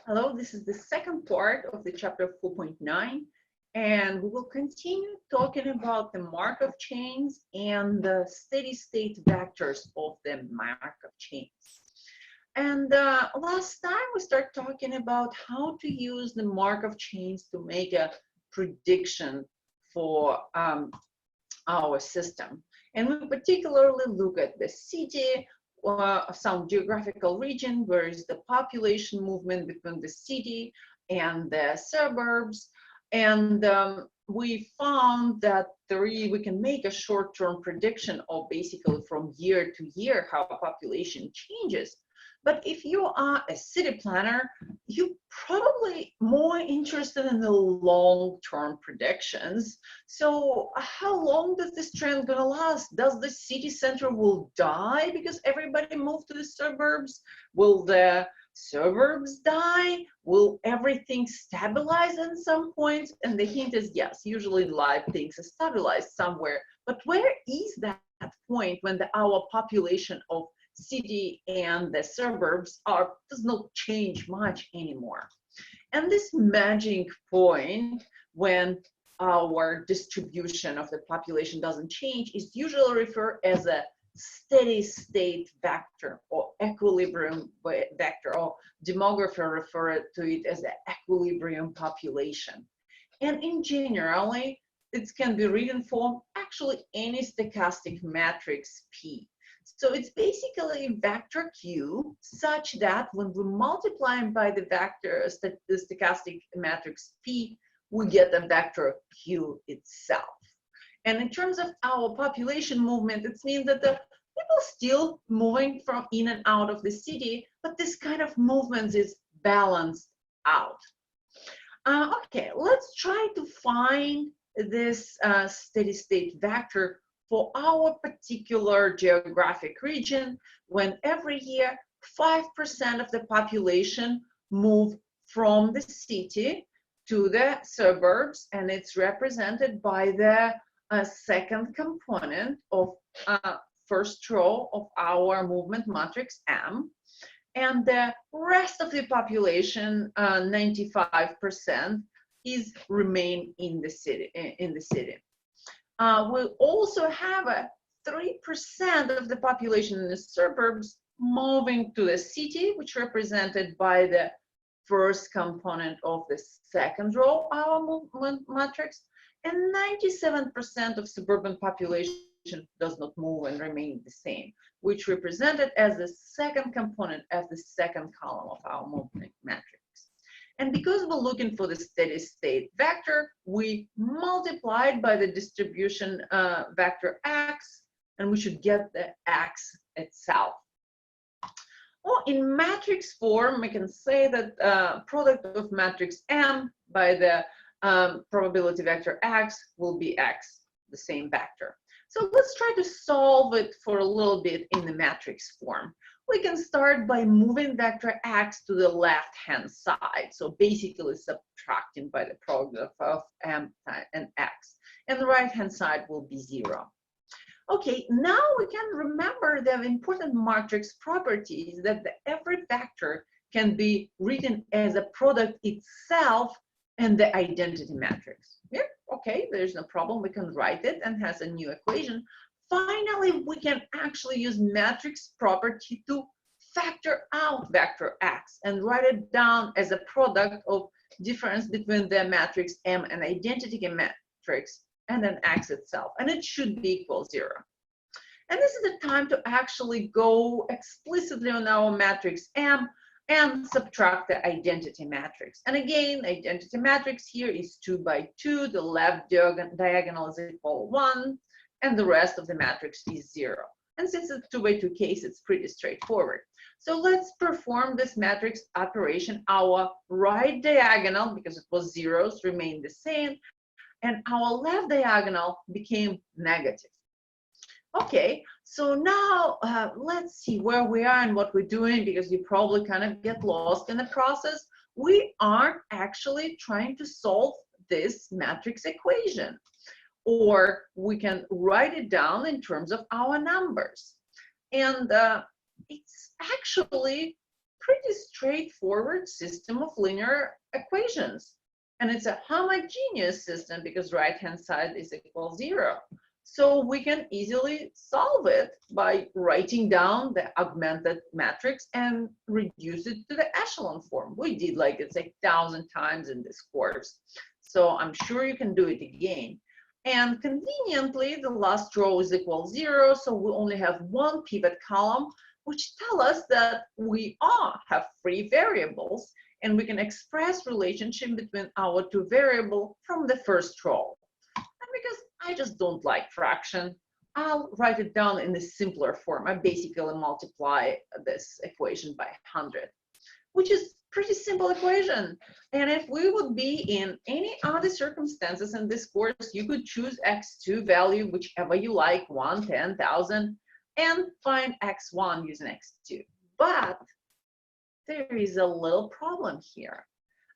Hello, this is the second part of the chapter 4.9, and we will continue talking about the Markov chains and the steady state vectors of the Markov chains. And last time we started talking about how to use the Markov chains to make a prediction for our system. And we particularly look at the city, some geographical region, where is the population movement between the city and the suburbs. And we found that we can make a short-term prediction of basically from year to year how population changes. But if you are a city planner, you're probably more interested in the long-term predictions. So how long does this trend gonna last? Does the city center will die because everybody moved to the suburbs? Will the suburbs die? Will everything stabilize at some point? And the hint is yes, usually life things stabilize somewhere. But where is that point when our population of city and the suburbs does not change much anymore? And this magic point when our distribution of the population doesn't change is usually referred as a steady state vector or equilibrium vector, or demographers refer to it as the equilibrium population. And in generally, it can be written for actually any stochastic matrix P. So it's basically vector Q such that when we multiply by the vector, the stochastic matrix P, we get the vector Q itself. And in terms of our population movement, it means that the people still moving from in and out of the city, but this kind of movement is balanced out. Okay, let's try to find this steady state vector for our particular geographic region when every year 5% of the population move from the city to the suburbs, and it's represented by the second component of first row of our movement matrix M, and the rest of the population, 95%, is remain in the city. We'll also have a 3% of the population in the suburbs moving to the city, which represented by the first component of the second row of our movement matrix, and 97% of suburban population does not move and remain the same, which represented as the second component of the second column of our movement matrix. And because we're looking for the steady state vector, we multiplied by the distribution vector x, and we should get the x itself. Or in matrix form, we can say that product of matrix M by the probability vector x will be x, the same vector. So let's try to solve it for a little bit in the matrix form. We can start by moving vector x to the left-hand side. So basically subtracting by the product of m and x. And the right-hand side will be 0. Okay, now we can remember the important matrix properties that every vector can be written as a product itself and the identity matrix. Yeah, okay, there's no problem. We can write it and has a new equation. Finally, we can actually use matrix property to factor out vector x and write it down as a product of difference between the matrix M and identity matrix and then x itself, and it should be equal 0. And this is the time to actually go explicitly on our matrix M and subtract the identity matrix. And again, identity matrix here is 2 by 2, the left diagonal is equal 1, and the rest of the matrix is 0. And since it's 2 by 2 case, it's pretty straightforward. So let's perform this matrix operation. Our right diagonal, because it was zeros, remained the same, and our left diagonal became negative. Okay, so now let's see where we are and what we're doing, because you probably kind of get lost in the process. We are actually trying to solve this matrix equation, or we can write it down in terms of our numbers. And it's actually pretty straightforward system of linear equations. And it's a homogeneous system because right-hand side is equal 0. So we can easily solve it by writing down the augmented matrix and reduce it to the echelon form. We did like it's 1,000 times in this course. So I'm sure you can do it again. And conveniently, the last row is equal 0. So we only have one pivot column, which tell us that we all have free variables, and we can express relationship between our two variables from the first row. And because I just don't like fraction, I'll write it down in a simpler form. I basically multiply this equation by 100, which is pretty simple equation. And if we would be in any other circumstances in this course, you could choose x2 value, whichever you like, 1, 10,000, and find x1 using x2. But there is a little problem here.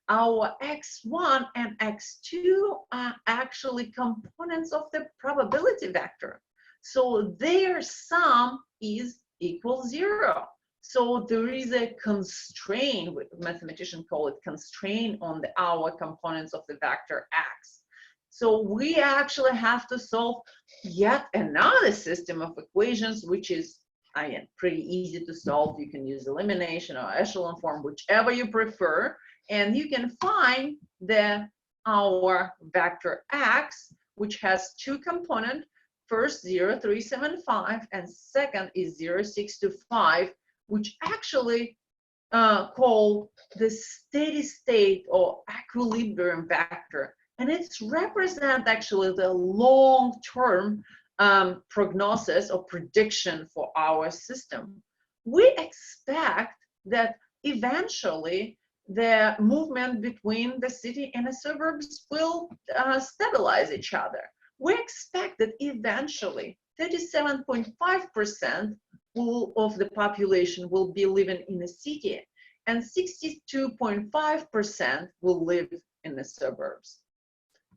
Our x1 and x2 are actually components of the probability vector. So their sum is equal 0. So there is a constraint, mathematicians call it constraint, on our components of the vector x. So we actually have to solve yet another system of equations, which is, again, pretty easy to solve. You can use elimination or echelon form, whichever you prefer, and you can find our vector x, which has two components. First, 0, 3, 7, 5, and second is 0, 6, 2, 5, which actually called the steady state or equilibrium vector. And it's represent actually the long-term prognosis or prediction for our system. We expect that eventually the movement between the city and the suburbs will stabilize each other. We expect that eventually 37.5% of the population will be living in the city and 62.5% will live in the suburbs.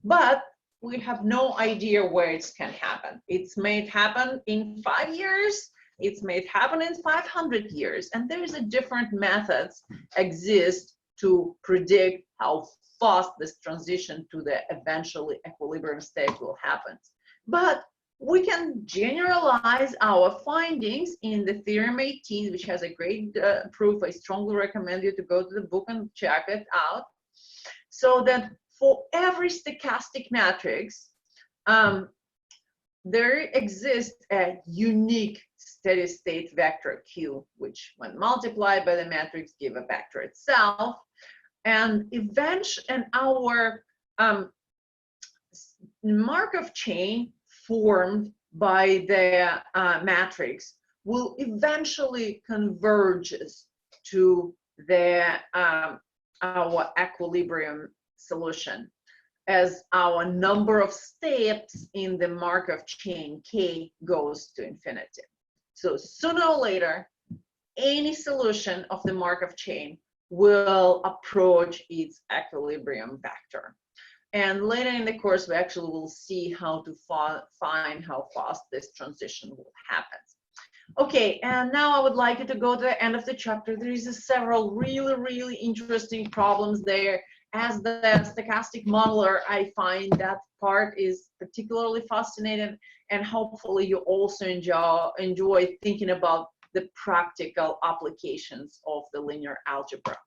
But we have no idea where it can happen. It's may happen in 5 years, it's may happen in 500 years, and there is a different methods exist to predict how fast this transition to the eventually equilibrium state will happen. But we can generalize our findings in the Theorem 18, which has a great proof. I strongly recommend you to go to the book and check it out. So that for every stochastic matrix, there exists a unique steady state vector Q, which when multiplied by the matrix give a vector itself. And our Markov chain formed by the matrix will eventually converge to our equilibrium solution as our number of steps in the Markov chain K goes to infinity. So sooner or later, any solution of the Markov chain will approach its equilibrium vector. And later in the course, we actually will see how to find how fast this transition will happen. Okay, and now I would like you to go to the end of the chapter. There is several really interesting problems there. As the stochastic modeler, I find that part is particularly fascinating, and hopefully you also enjoy thinking about the practical applications of the linear algebra.